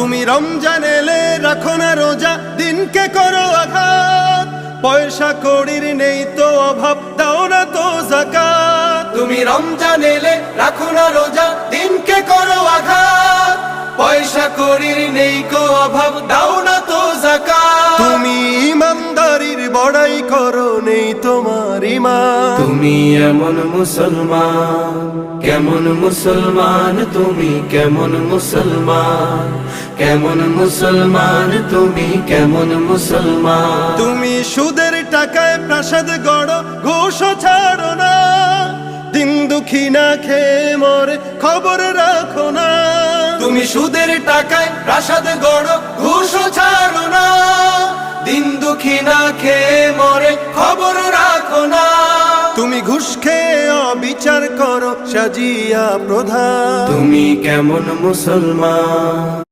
তুমি রমজান এলে রাখো না রোজা, দিনকে করো আঘাত। পয়সা কড়ির নেই তো অভাব, দাও না তো যাকাত। তুমি রমজান এলে রাখো না রোজা, দিনকে করো আঘাত। পয়সা কড়ির নেই কো অভাব, দাও না তো যাকাত। তুমি ইমানদারির বড়াই করো, নেই তোমার ঈমান। তুমি এমন মুসলমান, কেমন মুসলমান তুমি, কেমন মুসলমান, কেমন মুসলমান তুমি, কেমন মুসলমান। তুমি সুদের টাকায় প্রাসাদ গড়ো, ঘুষও ছাড়ো না। দিন দুঃখী না খেয়ে মরে, খবর রাখো না। তুমি সুদের টাকায় প্রাসাদ গড়ো, ঘুষও ছাড়ো না। দিন দুঃখী না খেয়ে মরে, খবর রাখো না। তুমি ঘুষ খেয়ে অবিচার করো, সাজিয়া প্রধান। তুমি কেমন মুসলমান,